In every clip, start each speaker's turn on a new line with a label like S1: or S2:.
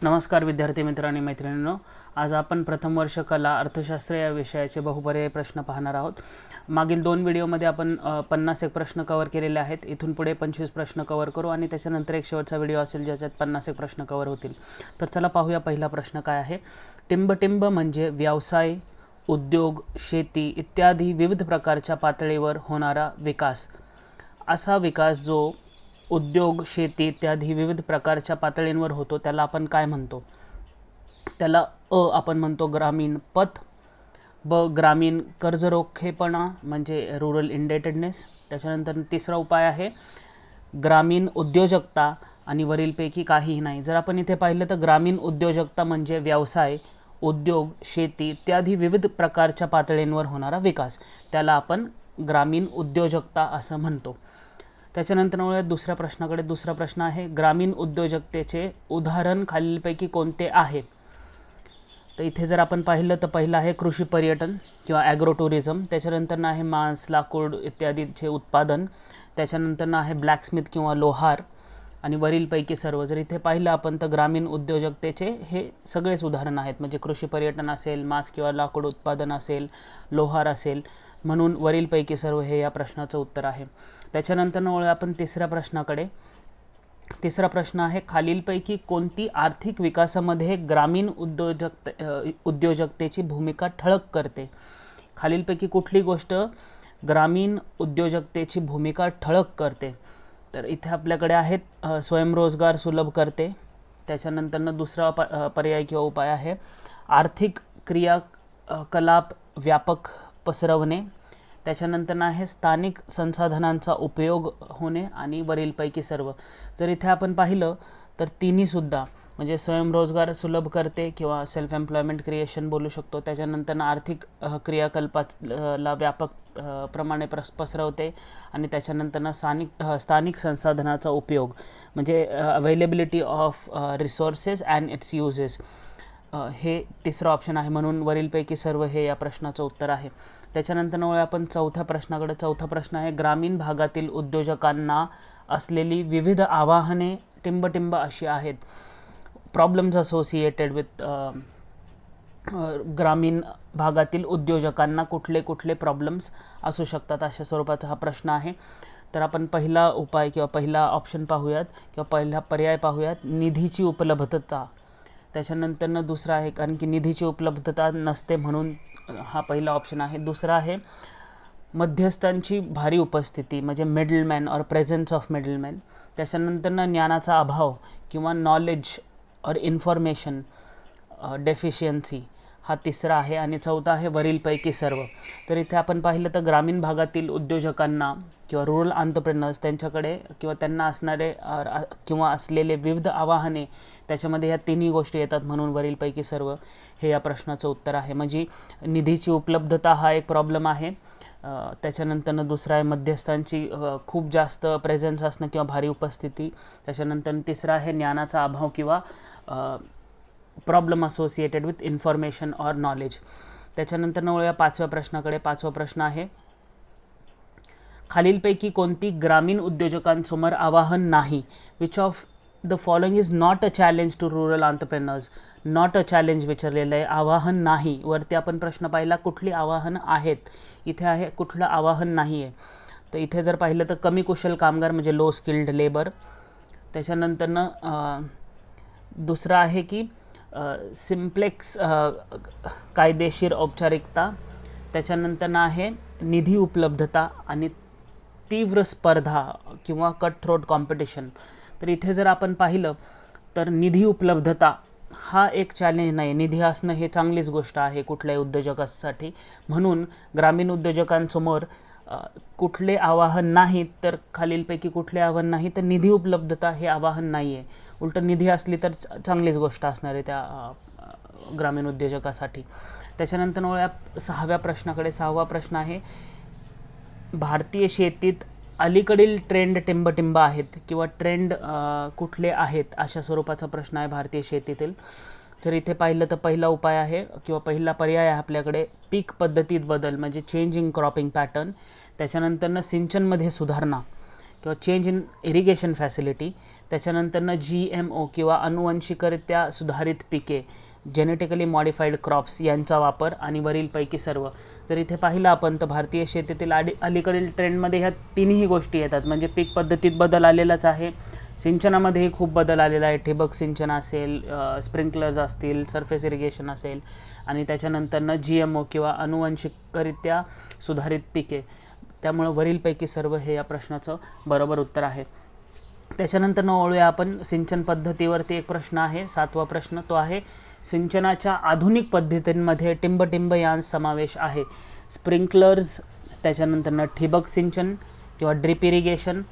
S1: नमस्कार विद्यार्थी मित्र आणि मैत्रिणींनो, आज आपण प्रथम वर्ष कला अर्थशास्त्र या विषयाचे बहुपर्यायी प्रश्न पाहणार आहोत। मागील 2 व्हिडिओमध्ये आपण 51 प्रश्न कव्हर केलेले आहेत। इथून पुढे 25 प्रश्न कव्हर करू आणि त्याच्यानंतर एक शेवटचा व्हिडिओ असेल ज्याच्यात 50 प्रश्न कव्हर होतील। तर चला पाहूया पहिला प्रश्न काय आहे। टिंबटिंब म्हणजे व्यवसाय, उद्योग, शेती इत्यादी विविध प्रकारच्या पातळीवर होणारा विकास। असा विकास जो उद्योग, शेती इत्यादी विविध प्रकारच्या पातळींवर होतो त्याला आपण काय म्हणतो? त्याला आपण म्हणतो ग्रामीण पत, ग्रामीण कर्जरोखेपणा म्हणजे रूरल इंडेटेडनेस। त्याच्यानंतर तिसरा उपाय आहे ग्रामीण उद्योजकता आणि वरीलपैकी काहीही नाही। जर आपण इथे पाहिलं तर ग्रामीण उद्योजकता म्हणजे व्यवसाय, उद्योग, शेती इत्यादी विविध प्रकारच्या पातळींवर होणारा विकास, त्याला आपण ग्रामीण उद्योजकता असं म्हणतो। त्याच्यानंतर दुसऱ्या प्रश्नाकडे। दुसरा प्रश्न आहे ग्रामीण उद्योजकतेचे उदाहरण खालीलपैकी कोणते आहे? तर इथे जर आपण पाहिलं तर पहिलं आहे कृषी पर्यटन किंवा ॲग्रो टुरिझम। त्याच्यानंतर आहे मांस, लाकूड इत्यादीचे उत्पादन। त्याच्यानंतर आहे ब्लॅकस्मिथ किंवा लोहार आणि वरीलपैकी सर्व। जर इथे पाहिलं आपण तर ग्रामीण उद्योजकतेचे हे सगळेच उदाहरण आहेत, म्हणजे कृषी पर्यटन असेल, मांस किंवा लाकूड उत्पादन असेल, लोहार असेल, म्हणून वरीलपैकी सर्व हे या प्रश्नाचं उत्तर आहे। त्याच्यानंतर आपण तिसऱ्या प्रश्नाकडे। तिसरा प्रश्न आहे खालीलपैकी कोणती आर्थिक विकासामध्ये ग्रामीण उद्योजकतेची भूमिका ठळक करते? खालीलपैकी कुठली गोष्ट ग्रामीण उद्योजकतेची भूमिका ठळक करते? तर इथे आपल्याकडे आहेत स्वयंरोजगार सुलभ करते। त्याच्यानंतर दुसरा पर्याय किंवा उपाय आहे आर्थिक क्रियाकलाप व्यापक पसरवणे। त्याच्यानंतर आहे स्थानिक संसाधनांचा उपयोग होणे आणि वरीलपैकी सर्व। जर इथे आपण पाहिलं तर तिन्हीसुद्धा म्हणजे स्वयंरोजगार सुलभ करते किंवा सेल्फ एम्प्लॉयमेंट क्रिएशन बोलू शकतो। त्याच्यानंतर आर्थिक क्रियाकल्पाला व्यापक प्रमाणे पसरवते आणि त्याच्यानंतर स्थानिक संसाधनाचा उपयोग म्हणजे availability of resources and it's uses, हे तिसरं ऑप्शन आहे, म्हणून वरीलपैकी सर्व हे या प्रश्नाचं उत्तर आहे। त्याच्यानंतर आपण चौथ्या प्रश्नाकडे। चौथा प्रश्न आहे ग्रामीण भागातील उद्योजकांना असलेली विविध आव्हाने टिंबटिंब अशी आहेत। प्रॉब्लेम्स असोसिएटेड विथ ग्रामीण भागातील उद्योजकांना कुठले कुठले प्रॉब्लेम्स असू शकतात, अशा स्वरूपाचा हा प्रश्न आहे। तर आपण पहिला उपाय किंवा पहिला ऑप्शन पाहूयात किंवा पहिला पर्याय पाहूयात, निधीची उपलब्धता। त्याच्यानंतर दुसरा आहे कारण की निधीची उपलब्धता नसते म्हणून हा पहिला ऑप्शन आहे। दुसरा आहे मध्यस्थांची भारी उपस्थिती म्हणजे मिडलमॅन और प्रेझेन्स ऑफ मिडलमॅन। त्याच्यानंतर ज्ञानाचा अभाव किंवा नॉलेज और इन्फॉर्मेशन डेफिशियन्सी हा तिसरा आहे आणि चौथा आहे वरीलपैकी सर्व। तर इथे आपण पाहिलं तर ग्रामीण भागातील उद्योजकांना किंवा रूरल एंटरप्रेन्योर्स त्यांच्याकडे किंवा त्यांना असणारे किंवा असलेले विविध आव्हाने, त्याच्यामध्ये या तिन्ही गोष्टी येतात, म्हणून वरीलपैकी सर्व हे या प्रश्नाचं उत्तर आहे। म्हणजे निधीची उपलब्धता हा एक प्रॉब्लेम आहे। त्याच्यानंतर दुसरा आहे मध्यस्थांची खूप जास्त प्रेझेन्स असणं किंवा भारी उपस्थिती। त्याच्यानंतर तिसरा आहे ज्ञानाचा अभाव किंवा प्रॉब्लेम असोसिएटेड विथ इन्फॉर्मेशन और नॉलेज। त्याच्यानंतर पाचव्या प्रश्नाकडे। पाचवा प्रश्न आहे खालीलपैकी कोणती ग्रामीण उद्योजकांसमोर आव्हान नाही? Which of the following is not a challenge to rural entrepreneurs? Not a challenge विचारलेलं आहे, आव्हान नाही। वरती आपण प्रश्न पाहिला कुठली आव्हानं आहेत, इथे आहे कुठलं आव्हान नाही आहे। तर इथे जर पाहिलं तर कमी कुशल कामगार म्हणजे लो स्किल्ड लेबर। त्याच्यानंतर दुसरा आहे की सिम्प्लेक्स कायदेशीर औपचारिकता। त्याच्यानंतर आहे निधी उपलब्धता आणि तीव्र स्पर्धा किंवा कट थ्रोट कॉम्पिटिशन। तर इथे जर आपण पाहिलं तर निधी उपलब्धता हा एक चॅलेंज नाही, निधी असणं हे चांगलीच गोष्ट आहे कुठल्याही उद्योजकासाठी, म्हणून ग्रामीण उद्योजकांसमोर कुठले आव्हान नाही, तर खालीलपैकी कुठले आव्हान नाही तर निधी उपलब्धता हे आव्हान नाही आहे। उलट निधी असली तर चांगलीच गोष्ट असणार आहे त्या ग्रामीण उद्योजकासाठी। त्याच्यानंतर सहाव्या प्रश्नाकडे। सहावा प्रश्न आहे भारतीय शेतीत अलीकडील ट्रेंड टिंबटिंब आहेत किंवा ट्रेंड कुठले आहेत, अशा स्वरूपाचा प्रश्न आहे भारतीय शेतीतील। जर इथे पाहिलं तर पहिला उपाय आहे किंवा पहिला पर्याय आहे आपल्याकडे पीक पद्धतीत बदल म्हणजे चेंज इन क्रॉपिंग पॅटर्न। त्याच्यानंतर सिंचनमध्ये सुधारणा किंवा चेंज इन इरिगेशन फॅसिलिटी, त्याच्यानंतरनं GMO किंवा अनुवंशिकरित्या सुधारित पिके, जेनेटिकली मॉडिफाईड क्रॉप्स यांचा वापर आणि वरीलपैकी सर्व. जर इथे पाहिलं आपण तर भारतीय शेतीतील अलीकडील ट्रेंडमध्ये ह्या तिन्ही गोष्टी येतात. म्हणजे पीक पद्धतीत बदल आलेलाच आहे, सिंचनामध्येही खूप बदल आलेला आहे. ठिबक सिंचन असेल, स्प्रिंकलर्स असतील, सरफेस इरिगेशन असेल आणि त्याच्यानंतरनं GMO किंवा अनुवंशिकरित्या सुधारित पिके. त्यामुळं वरीलपैकी सर्व हे या प्रश्नाचं बरोबर उत्तर आहे. त्याच्यानंतर वळूया आपण सिंचन पद्धतीवरती. एक प्रश्न आहे 7वा प्रश्न, तो आहे सिंचनाच्या आधुनिक पद्धतींमध्ये टिंब यांचा समावेश आहे. स्प्रिंकलर्स, त्याच्यानंतरनं ठिबक सिंचन किंवा ड्रिप इरिगेशन,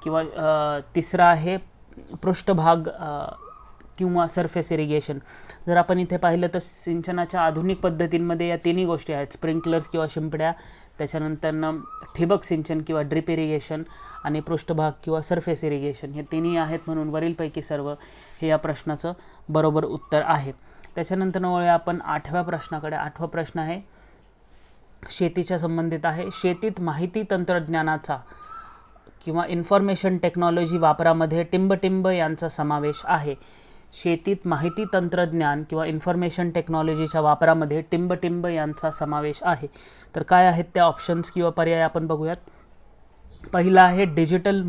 S1: किंवा तिसरा आहे पृष्ठभाग किंवा सरफेस इरिगेशन. जर आपण इथे पाहिलं तर सिंचनाच्या आधुनिक पद्धतींमध्ये या तिन्ही गोष्टी आहेत, स्प्रिंकलर्स किंवा शिंपड्या, त्याच्यानंतरनं ठिबक सिंचन किंवा ड्रिप इरिगेशन आणि पृष्ठभाग किंवा सरफेस इरिगेशन. हे तिन्ही आहेत, म्हणून वरीलपैकी सर्व हे या प्रश्नाचं बरोबर उत्तर आहे. त्याच्यानंतर वळूया आपण 8व्या प्रश्नाकडे. 8वा प्रश्न आहे शेतीच्या संबंधित आहे. शेतीत माहिती तंत्रज्ञानाचा किंवा इन्फॉर्मेशन टेक्नॉलॉजी वापरामध्ये टिंब यांचा समावेश आहे. शेतीत माहिती तंत्रज्ञान किंवा इन्फॉर्मेशन टेक्नॉलॉजीच्या वापरामध्ये टिंब यांचा समावेश आहे. तर काय आहेत त्या ऑप्शन्स किंवा पर्याय आपण बघूयात. पहिला आहे डिजिटल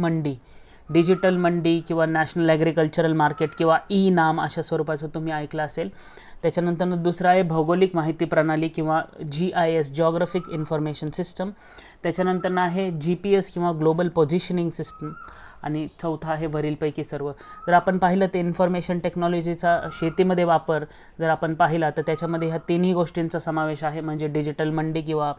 S1: मंडी किंवा नॅशनल ॲग्रिकल्चरल मार्केट किंवा नाम अशा स्वरूपाचं तुम्ही ऐकलं असेल. त्याच्यानंतर दुसरा आहे भौगोलिक माहिती प्रणाली किंवा GIS, जॉग्राफिक इन्फॉर्मेशन सिस्टम. त्याच्यानंतर आहे GPS किंवा ग्लोबल पोझिशनिंग सिस्टम. आणि चौथा आहे वरीलपैकी सर्व. जर आपण पाहिलं ते इन्फॉर्मेशन टेक्नॉलॉजीचा शेतीमध्ये वापर जर आपण पाहिला तर त्याच्यामध्ये ह्या तिन्ही गोष्टींचा समावेश आहे. म्हणजे डिजिटल मंडी किंवा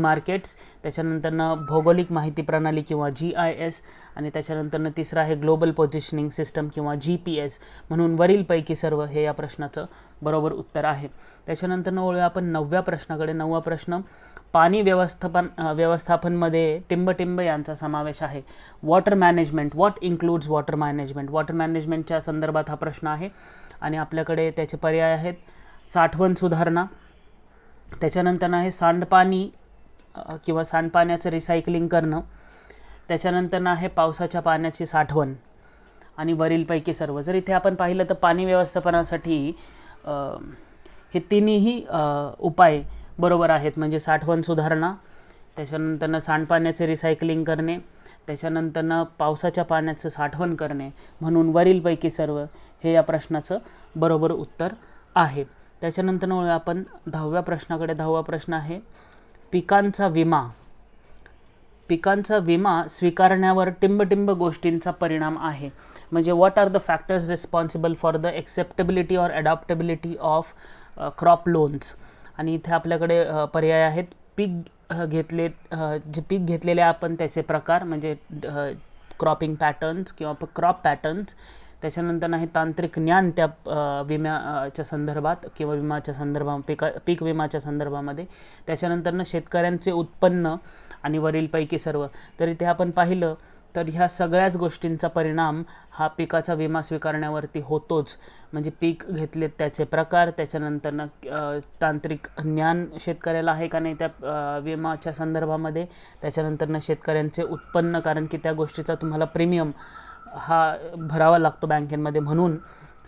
S1: मार्केट्स, त्याच्यानंतरनं भौगोलिक माहिती प्रणाली किंवा GIS, आणि त्याच्यानंतरनं तिसरं आहे ग्लोबल पोझिशनिंग सिस्टम किंवा GPS. म्हणून वरीलपैकी सर्व हे या प्रश्नाचं बरोबर उत्तर आहे. त्याच्यानंतर वळूया आपण 9व्या प्रश्नाकडे. 9वा प्रश्न, पाणी व्यवस्थापनमध्ये टिंब यांचा समावेश आहे. Water management, what includes water management. Water मॅनेजमेंटच्या संदर्भात हा प्रश्न आहे आणि आपल्याकडे त्याचे पर्याय आहेत साठवण सुधारणा, त्याच्यानंतर आहे सांडपाणी किंवा सांडपाण्याचं रिसायकलिंग करणं, त्याच्यानंतर आहे पावसाच्या पाण्याची साठवण आणि वरीलपैकी सर्व. जर इथे आपण पाहिलं तर पाणी व्यवस्थापनासाठी हे तिन्ही उपाय बरोबर आहेत. म्हणजे साठवण सुधारणा, त्याच्यानंतरनं सांडपाण्याचे रिसायकलिंग करणे, त्याच्यानंतरनं पावसाच्या पाण्याचं साठवण करणे. म्हणून वरीलपैकी सर्व हे या प्रश्नाचं बरोबर उत्तर आहे. त्याच्यानंतर आपण 10व्या प्रश्नाकडे. 10वा प्रश्न आहे पिकांचा विमा स्वीकारण्यावर टिंब गोष्टींचा परिणाम आहे. म्हणजे what are the factors responsible for the acceptability or adoptability of crop loans. आणि इथे आपल्याकडे पर्याय आहेत जे पीक घेतलेले आपण त्याचे प्रकार, म्हणजे क्रॉपिंग पॅटर्न्स किंवा क्रॉप पॅटर्न्स. त्याच्यानंतर आहे तांत्रिक ज्ञान त्या विम्याच्या संदर्भात किंवा विमाच्या संदर्भात, पीक विमाच्या संदर्भामध्ये. त्याच्यानंतरनं शेतकऱ्यांचे उत्पन्न आणि वरीलपैकी सर्व. तर इथे आपण पाहिलं तर ह्या सगळ्याच गोष्टींचा परिणाम हा पिकाचा विमा स्वीकारण्यावरती होतोच. म्हणजे पीक घेतलेत त्याचे प्रकार, त्याच्यानंतरनं तांत्रिक ज्ञान शेतकऱ्याला आहे का नाही त्या विमाच्या संदर्भामध्ये, त्याच्यानंतरनं शेतकऱ्यांचे उत्पन्न, कारण की त्या गोष्टीचा तुम्हाला प्रीमियम हा भरावा लागतो बँकेमध्ये. म्हणून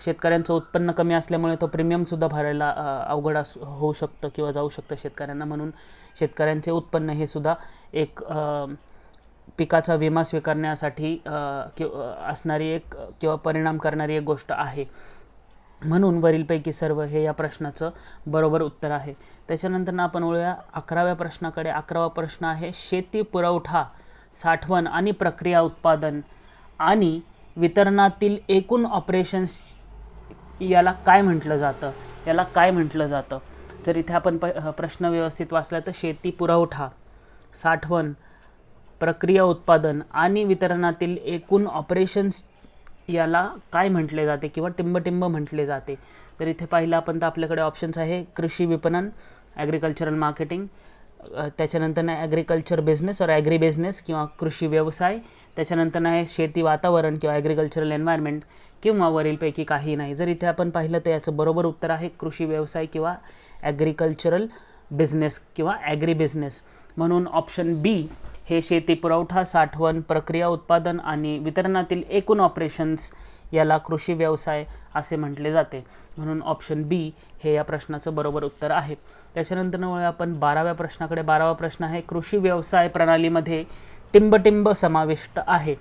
S1: शेतकऱ्यांचं उत्पन्न कमी असल्यामुळे तो प्रीमियमसुद्धा भरायला अवघड होऊ शकतं किंवा जाऊ शकतं शेतकऱ्यांना. म्हणून शेतकऱ्यांचे उत्पन्न हे सुद्धा एक पिकाचा विमा स्वीकारण्यासाठी असणारी एक किंवा परिणाम करणारी एक गोष्ट आहे. म्हणून वरीलपैकी सर्व हे या प्रश्नाचं बरोबर उत्तर आहे. त्याच्यानंतर आपण वळूया 11व्या प्रश्नाकडे. 11वा प्रश्न आहे शेती पुरवठा, साठवण आणि प्रक्रिया उत्पादन आणि वितरणातील एकूण ऑपरेशन्स याला काय म्हटलं जातं. जर इथे आपण प्रश्न व्यवस्थित वाचला तर शेती पुरवठा, साठवण, प्रक्रिया उत्पादन आणि वितरणातील एकूण ऑपरेशन्स याला काय म्हटले जाते किंवा टिंब म्हटले जाते. तर इथे पाहिलं आपण तर आपल्याकडे ऑप्शन्स आहे कृषी विपणन, ॲग्रिकल्चरल मार्केटिंग, त्याच्यानंतर ॲग्रिकल्चर बिझनेस और ॲग्री बिझनेस किंवा कृषी व्यवसाय, त्याच्यानंतर आहे शेती वातावरण किंवा ॲग्रिकल्चरल एन्व्हायरमेंट, किंवा वरीलपैकी काही नाही. जर इथे आपण पाहिलं तर याचं बरोबर उत्तर आहे कृषी व्यवसाय किंवा ॲग्रिकल्चरल बिझनेस किंवा ॲग्री बिझनेस. म्हणून ऑप्शन बी हे शेती पुरवठा, साठवण, प्रक्रिया, उत्पादन आणि वितरणातील एकूण ऑपरेशन्स याला कृषी व्यवसाय असे म्हटले जाते. म्हणून ऑप्शन बी हे या प्रश्नाचं बरोबर उत्तर आहे. त्याच्यानंतर वळूया आपण 12व्या प्रश्नाकडे. 12वा प्रश्न आहे, कृषी व्यवसाय प्रणालीमध्ये टिंबटिंब समाविष्ट आहे.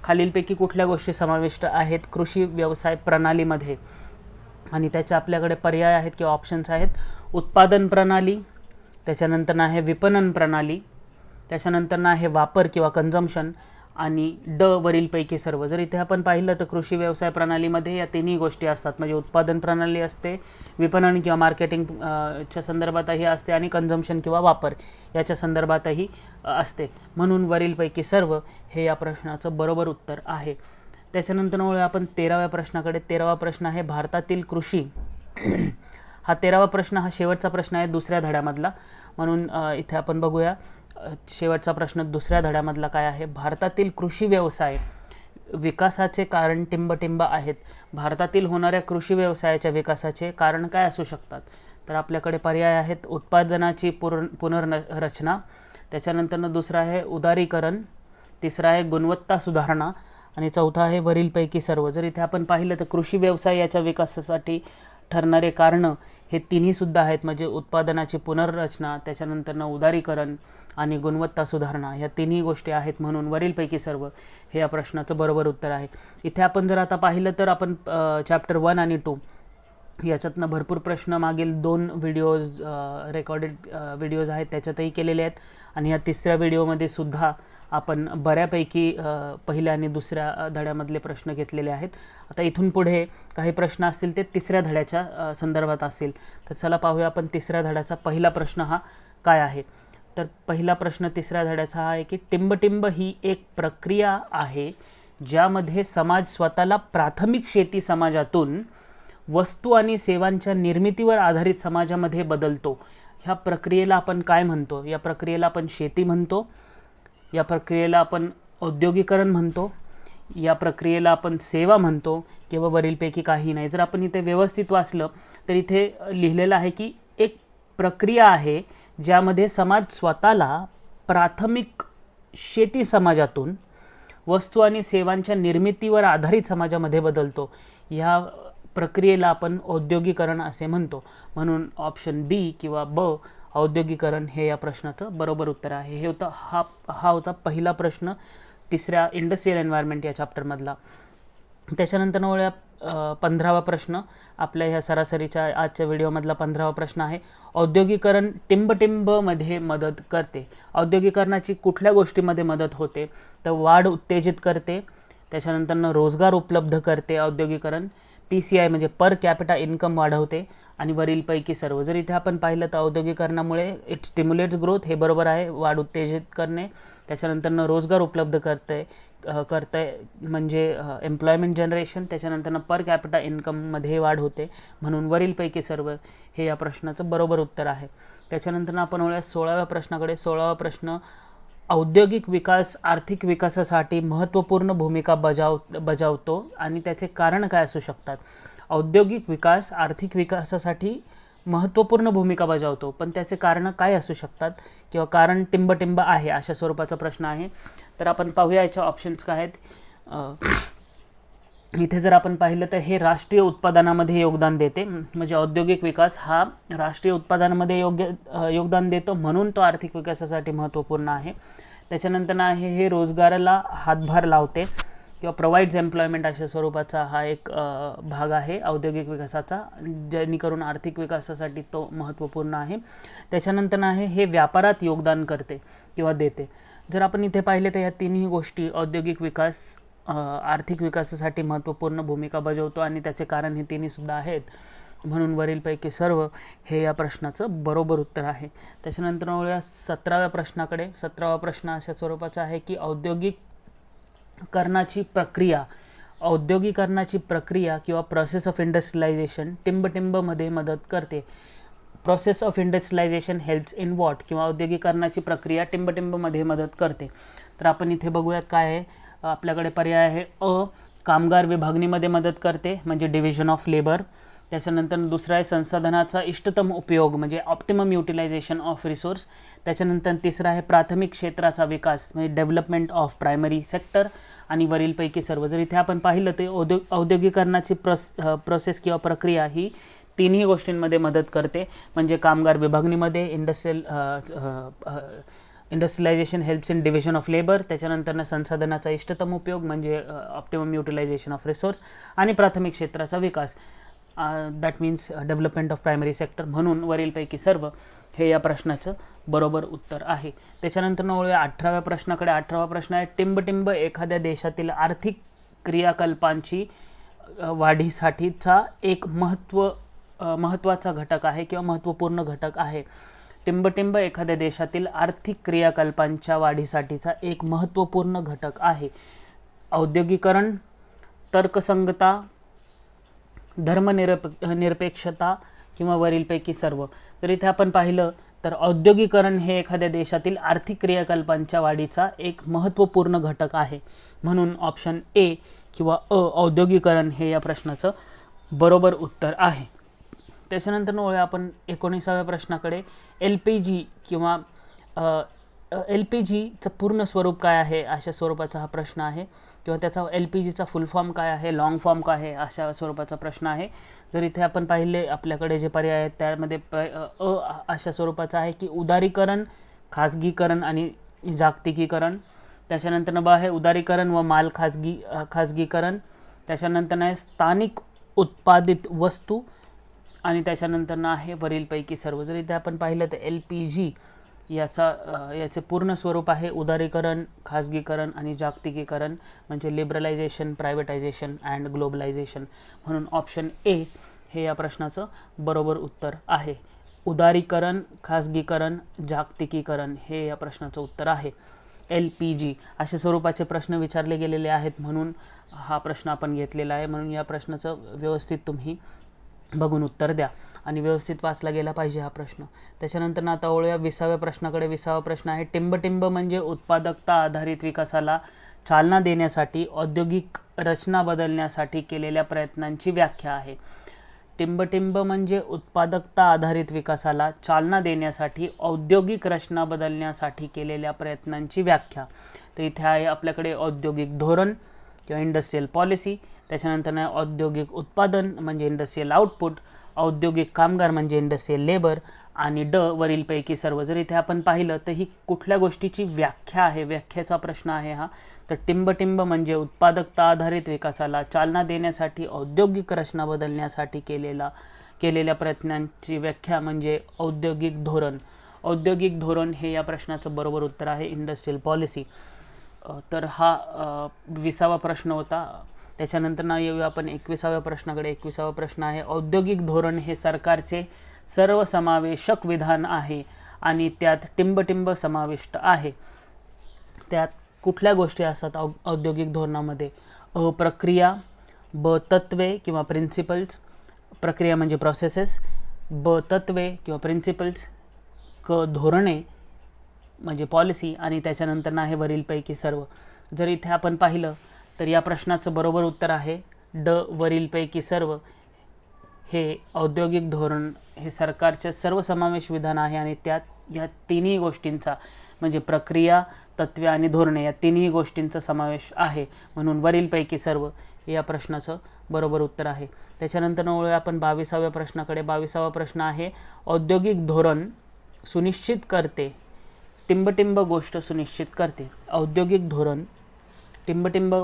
S1: खालीलपैकी कुठल्या गोष्टी समाविष्ट आहेत कृषी व्यवसाय प्रणालीमध्ये? आणि त्याचे आपल्याकडे पर्याय आहेत किंवा ऑप्शन्स आहेत. उत्पादन प्रणाली, त्याच्यानंतर आहे विपणन प्रणाली, त्याच्यानंतर आहे वापर किंवा कन्झम्पशन, आणि ड वरीलपैकी सर्व. जर इथे आपण पाहिलं तर कृषी व्यवसाय प्रणालीमध्ये या तिन्ही गोष्टी असतात. म्हणजे उत्पादन प्रणाली असते, विपणन किंवा मार्केटिंग च्या संदर्भातही असते, आणि कन्झम्पशन किंवा वापर याच्या संदर्भातही असते. म्हणून वरीलपैकी सर्व हे या प्रश्नाचं बरोबर उत्तर आहे. त्याच्यानंतर वळूया आपण 13व्या प्रश्नाकडे. 13वा प्रश्न आहे, भारतातील कृषी हा 13वा प्रश्न हा शेवटचा प्रश्न आहे दुसऱ्या धड्यामधला. म्हणून इथे आपण बघूया शेवटचा प्रश्न दुसऱ्या धड्यामधला काय आहे. भारतातील कृषी व्यवसाय विकासाचे कारण टिंबटिंब आहेत. भारतातील होणाऱ्या कृषी व्यवसायाच्या विकासाचे कारण काय असू शकतात? तर आपल्याकडे पर्याय आहेत. उत्पादनाची पुनर्रचना, त्याच्यानंतर दुसरा आहे उदारीकरण, तिसरा आहे गुणवत्ता सुधारणा, आणि चौथा आहे वरीलपैकी सर्व. जर इथे आपण पाहिलं तर कृषी व्यवसाय याच्या विकासासाठी ठरणारे कारणं हे तिन्हीसुद्धा आहेत. म्हणजे उत्पादनाची पुनर्रचना, त्याच्यानंतर उदारीकरण आणि गुणवत्ता सुधारणा ह्या तिन्ही गोष्टी आहेत. म्हणून वरीलपैकी सर्व हे या प्रश्नाचं बरोबर उत्तर आहे. इथे आपण जर आता पाहिलं तर आपण चॅप्टर 1 आणि 2 याच्यातनं भरपूर प्रश्न मागील 2 व्हिडिओज रेकॉर्डेड व्हिडिओज आहेत त्याच्यातही केलेले आहेत. आणि या तिसऱ्या व्हिडिओमध्ये सुद्धा आपण बऱ्यापैकी पहिल्या आणि दुसऱ्या धड्यामधले प्रश्न घेतलेले आहेत. आता इथून पुढे काही प्रश्न असतील ते तिसऱ्या धड्याच्या संदर्भात असतील. तर चला पाहूया आपण तिसऱ्या धड्याचा पहिला प्रश्न हा काय आहे. तर पहिला प्रश्न तिसऱ्या धड्याचा हा आहे की टिंबटिंब ही एक प्रक्रिया आहे ज्यामध्ये समाज स्वतःला प्राथमिक शेती समाजातून वस्तू आणि सेवांच्या निर्मितीवर आधारित समाजामध्ये बदलतो. ह्या प्रक्रियेला आपण काय म्हणतो? या प्रक्रियेला आपण शेती म्हणतो, या प्रक्रियेला आपण औद्योगिकरण म्हणतो, या प्रक्रियेला आपण सेवा म्हणतो, किंवा वरीलपैकी काही नाही. जर आपण इथे व्यवस्थित वाचलं तर इथे लिहिलेलं आहे की एक प्रक्रिया आहे ज्यामध्ये समाज स्वतःला प्राथमिक शेती समाजातून वस्तू आणि सेवांच्या निर्मितीवर आधारित समाजामध्ये बदलतो. ह्या प्रक्रियेला आपण औद्योगिकरण असे म्हणतो. म्हणून ऑप्शन बी किंवा ब औद्योगिकरण हे या प्रश्नाचं बरोबर उत्तर आहे. हे होता हा होता पहिला प्रश्न तिसऱ्या इंडस्ट्रियल एन्व्हायरमेंट या चॅप्टरमधला. त्याच्यानंतर वळूया 15वा प्रश्न. आपल्या ह्या सरासरीच्या आजच्या व्हिडिओमधला 15वा प्रश्न आहे, औद्योगिकरण टिंबटिंबमध्ये मदत करते. औद्योगिकरणाची कुठल्या गोष्टीमध्ये मदत होते? तर वाढ उत्तेजित करते, त्याच्यानंतर रोजगार उपलब्ध करते औद्योगिकरण, PCI म्हणजे पर कॅपिटा इन्कम वाढवते, आणि वरीलपैकी सर्व. जर इथे आपण पाहिलं तर औद्योगिकरणामुळे इट स्टिम्युलेट्स ग्रोथ, हे बरोबर आहे, वाढ उत्तेजित करणे. त्याच्यानंतर रोजगार उपलब्ध करते म्हणजे एम्प्लॉयमेंट जनरेशन. त्याच्यानंतर पर कॅपिटा इन्कममध्ये वाढ होते. म्हणून वरीलपैकी सर्व हे या प्रश्नाचं बरोबर उत्तर आहे. त्याच्यानंतर आपण वळूया 16व्या प्रश्नाकडे. 16वा प्रश्न, औद्योगिक विकास आर्थिक विकासासाठी महत्त्वपूर्ण भूमिका बजावतो आणि त्याचे कारण काय असू शकतात? औद्योगिक विकास आर्थिक विकासासाठी महत्त्वपूर्ण भूमिका बजावतो, पण त्याचे कारणं काय असू शकतात? किंवा कारण टिंबटिंब आहे अशा स्वरूपाचा प्रश्न आहे. तर आपण पाहूया याच्या ऑप्शन्स काय आहेत. इथे जर आपण पाहिलं तर हे राष्ट्रीय उत्पादनामध्ये योगदान देते. म्हणजे औद्योगिक विकास हा राष्ट्रीय उत्पादनामध्ये योगदान देतो, म्हणून तो आर्थिक विकासासाठी महत्त्वपूर्ण आहे. त्याच्यानंतर आहे हे रोजगाराला हातभार लावते किंवा प्रोव्हाइड्स एम्प्लॉयमेंट अशा स्वरूपाचा हा एक भाग आहे औद्योगिक विकासाचा, जेणेकरून आर्थिक विकासासाठी तो महत्त्वपूर्ण आहे. त्याच्यानंतर आहे हे व्यापारात योगदान करते किंवा देते. जर आपण इथे पाहिले तर या तिन्ही गोष्टी औद्योगिक विकास आर्थिक विकासासाठी महत्त्वपूर्ण भूमिका बजावतो आणि त्याचे कारण हे तिन्हीसुद्धा आहेत. म्हणून वरीलपैकी सर्व हे या प्रश्नाचं बरोबर उत्तर आहे. त्याच्यानंतर वळूया 17व्या प्रश्नाकडे. 17वा प्रश्न अशा स्वरूपाचा आहे की औद्योगिकरणाची प्रक्रिया किंवा प्रोसेस ऑफ इंडस्ट्रियलायझेशन टिंबटिंबमध्ये मदत करते. Process of industrialisation helps in what? किंवा औद्योगिकरणाची प्रक्रिया टिंबटिंबमध्ये मदत करते. तर आपण इथे बघूयात काय आहे. आपल्याकडे पर्याय आहे अ, कामगार विभागणीमध्ये मदत करते म्हणजे डिव्हिजन ऑफ लेबर. त्याच्यानंतर दुसरा आहे संसाधनाचा इष्टतम उपयोग म्हणजे ऑप्टिमम युटिलायझेशन ऑफ रिसोर्स. त्याच्यानंतर तिसरा आहे प्राथमिक क्षेत्राचा विकास म्हणजे डेव्हलपमेंट ऑफ प्रायमरी सेक्टर. आणि वरीलपैकी सर्व. जर इथे आपण पाहिलं तर औद्योगिकरणाची प्रोसेस किंवा प्रक्रिया ही तिन्ही गोष्टींमध्ये मदत करते. म्हणजे कामगार विभागणीमध्ये industrialisation helps in division of labour. त्याच्यानंतर संसाधनाचा इष्टतम उपयोग म्हणजे ऑप्टिमम युटिलायझेशन ऑफ रिसोर्स. आणि प्राथमिक क्षेत्राचा विकास that means development of primary sector. म्हणून वरीलपैकी सर्व हे या प्रश्नाचं बरोबर उत्तर आहे. त्याच्यानंतर वळूया 18व्या प्रश्नाकडे. 18वा प्रश्न आहे टिंबटिंब एखाद्या देशातील आर्थिक क्रियाकल्पांची वाढीसाठीचा एक महत्त्वाचा घटक आहे किंवा महत्त्वपूर्ण घटक आहे. टिंबटिंब एखाद्या देशातील आर्थिक क्रियाकल्पांच्या वाढीसाठीचा एक महत्त्वपूर्ण घटक आहे. औद्योगिकरण, तर्कसंगता, धर्मनिरपेक्षता किंवा वरीलपैकी सर्व. तर इथे आपण पाहिलं तर औद्योगिकरण हे एखाद्या देशातील आर्थिक क्रियाकल्पांच्या वाढीचा एक महत्त्वपूर्ण घटक आहे. म्हणून ऑप्शन ए किंवा औद्योगिकरण हे या प्रश्नाचं बरोबर उत्तर आहे. त्याच्यानंतर वळूया आपण 19व्या प्रश्नाकडे. LPG किंवा LPGचं पूर्ण स्वरूप काय आहे अशा स्वरूपाचा हा प्रश्न आहे. किंवा त्याचा LPGचा फुल फॉर्म काय आहे, लॉंग फॉर्म काय आहे अशा स्वरूपाचा प्रश्न आहे. जर इथे आपण पाहिले आपल्याकडे जे पर्याय आहेत त्यामध्ये अशा स्वरूपाचा आहे की उदारीकरण, खाजगीकरण आणि जागतिकीकरण. त्याच्यानंतर ब आहे उदारीकरण व माल खाजगीकरण. त्याच्यानंतर आहे स्थानिक उत्पादित वस्तू. आणि त्याच्यानंतर आहे वरीलपैकी सर्व. जर इथे आपण पाहिलं तर LPG याचे पूर्ण स्वरूप आहे उदारीकरण, खाजगीकरण आणि जागतिकीकरण म्हणजे लिबरलायझेशन, प्रायव्हेटायझेशन अँड ग्लोबलायझेशन. म्हणून ऑप्शन ए हे या प्रश्नाचं बरोबर उत्तर आहे. उदारीकरण, खाजगीकरण, जागतिकीकरण हे या प्रश्नाचं उत्तर आहे. LPG अशा स्वरूपाचे प्रश्न विचारले गेलेले आहेत म्हणून हा प्रश्न आपण घेतलेला आहे. म्हणून या प्रश्नाचं व्यवस्थित तुम्ही बघून उत्तर द्या आणि व्यवस्थित वाचला गेला पाहिजे हा प्रश्न. त्याच्यानंतर आता वळूया 20व्या प्रश्नाकडे. 20वा प्रश्न आहे टिंबटिंब म्हणजे उत्पादकता आधारित विकासाला चालना देण्यासाठी औद्योगिक रचना बदलण्यासाठी केलेल्या प्रयत्नांची व्याख्या आहे. टिंबटिंब म्हणजे उत्पादकता आधारित विकासाला चालना देण्यासाठी औद्योगिक रचना बदलण्यासाठी केलेल्या प्रयत्नांची व्याख्या. तर इथे आहे आपल्याकडे औद्योगिक धोरण किंवा इंडस्ट्रियल पॉलिसी. त्याच्यानंतर औद्योगिक उत्पादन म्हणजे इंडस्ट्रियल आउटपुट, औद्योगिक कामगार म्हणजे इंडस्ट्रियल लेबर आणि वरीलपैकी सर्व. जर इथे आपण पाहिलं तर ही कुठल्या गोष्टीची व्याख्या आहे, व्याख्येचा प्रश्न आहे हा. तर टिंबटिंब म्हणजे उत्पादकता आधारित विकासाला चालना देण्यासाठी औद्योगिक रचना बदलण्यासाठी केलेल्या प्रयत्नांची व्याख्या म्हणजे औद्योगिक धोरण. औद्योगिक धोरण हे या प्रश्नाचं बरोबर उत्तर आहे, इंडस्ट्रियल पॉलिसी. तर हा 20वा प्रश्न होता. त्याच्यानंतर येऊया आपण 21व्या प्रश्नाकडे. 21वा प्रश्न आहे औद्योगिक धोरण हे सरकारचे सर्वसमावेशक विधान आहे आणि त्यात टिंबटिंब समाविष्ट आहे. त्यात कुठल्या गोष्टी असतात औद्योगिक धोरणामध्ये? प्रक्रिया, ब तत्वे किंवा प्रिन्सिपल्स. प्रक्रिया म्हणजे प्रोसेसेस, ब तत्वे किंवा प्रिन्सिपल्स, क धोरणे म्हणजे पॉलिसी आणि त्याच्यानंतर आहे वरीलपैकी सर्व. जर इथे आपण पाहिलं तर या प्रश्नाचं बरोबर उत्तर आहे वरीलपैकी सर्व. हे औद्योगिक धोरण हे सरकारचे सर्वसमावेश विधान आहे आणि त्यात या तिन्ही गोष्टींचा म्हणजे प्रक्रिया, तत्वे आणि धोरणे या तिन्ही गोष्टींचा समावेश आहे. म्हणून वरीलपैकी सर्व हे या प्रश्नाचं बरोबर उत्तर आहे. त्याच्यानंतर वळूया आपण 22व्या प्रश्नाकडे. 22वा प्रश्न आहे औद्योगिक धोरण सुनिश्चित करते टिंबटिंब गोष्ट सुनिश्चित करते. औद्योगिक धोरण टिंबटिंब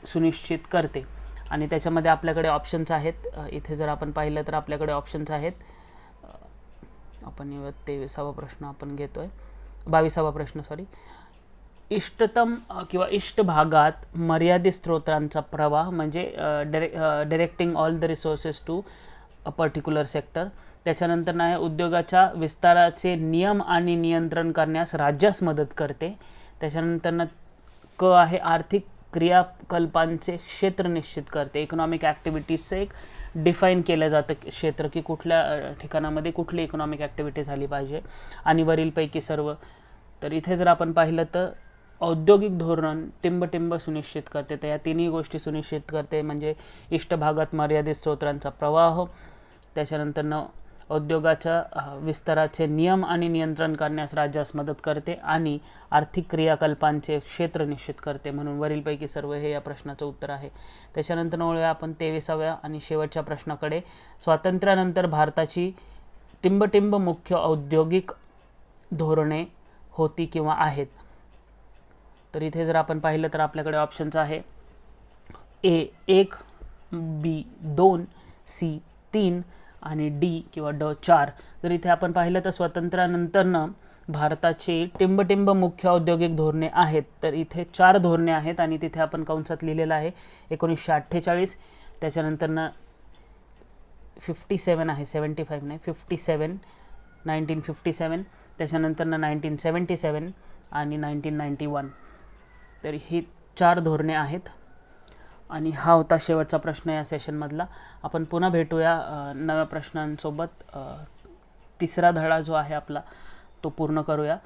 S1: सुनिश्चित करते आणि त्याच्यामध्ये आपल्याकडे ऑप्शन्स आहेत. इथे जर आपण पाहिलं तर आपल्याकडे ऑप्शन्स आहेत. आपण 23वा प्रश्न आपण घेतोय. 22वा प्रश्न इष्टतम किंवा इष्ट भागात मर्यादित स्रोतांचा प्रवाह म्हणजे directing all the resources to a particular sector. त्याच्यानंतर आहे उद्योगाच्या विस्ताराचे नियम आणि नियंत्रण करण्यास राज्यास मदत करते. त्याच्यानंतर क आहे आर्थिक क्रियाकल्पांचे क्षेत्र निश्चित करते. इकॉनॉमिक ॲक्टिव्हिटीजचं एक डिफाईन केलं जातं क्षेत्र की कुठल्या ठिकाणामध्ये कुठली इकॉनॉमिक ॲक्टिव्हिटी झाली पाहिजे आणि वरीलपैकी सर्व. तर इथे जर आपण पाहिलं तर औद्योगिक धोरण टिंबटिंब सुनिश्चित करते. तर या तिन्ही गोष्टी सुनिश्चित करते म्हणजे इष्ट भागात मर्यादित स्रोतांचा प्रवाह, त्याच्यानंतरनं उद्योगाच्या विस्ताराचे नियम आणि नियंत्रण करण्यास राज्यास मदत करते आणि आर्थिक क्रियाकल्पांचे क्षेत्र निश्चित करते. म्हणून वरीलपैकी सर्व हे या प्रश्नाचं उत्तर आहे. त्याच्यानंतर वळूया आपण 23व्या आणि शेवटच्या प्रश्नाकडे. स्वातंत्र्यानंतर भारताची टिंबटिंब मुख्य औद्योगिक धोरणे होती किंवा आहेत. तर इथे जर आपण पाहिलं तर आपल्याकडे ऑप्शन्स आहे A 1, B 2, C 3 आणि D किंवा D 4. जर इथे आपण पाहिलं तर स्वातंत्र्यानंतरनं भारताची टिंबटिंब मुख्य औद्योगिक धोरणे आहेत. तर इथे 4 धोरणे आहेत आणि तिथे आपण कंसात लिहिलेलं आहे 1948, त्याच्यानंतरनं 57 आहे, 75 नाही 57, 1957, त्याच्यानंतरनं 1977 आणि 1991. तर ही 4 धोरणे आहेत आणि हा होता शेवटचा प्रश्न या सेशनमधला. आपण पुन्हा भेटूया नव्या प्रश्नांसोबत. तिसरा धडा जो आहे आपला तो पूर्ण करूया.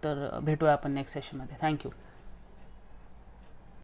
S1: तर भेटूया आपण नेक्स्ट सेशनमध्ये. थँक्यू.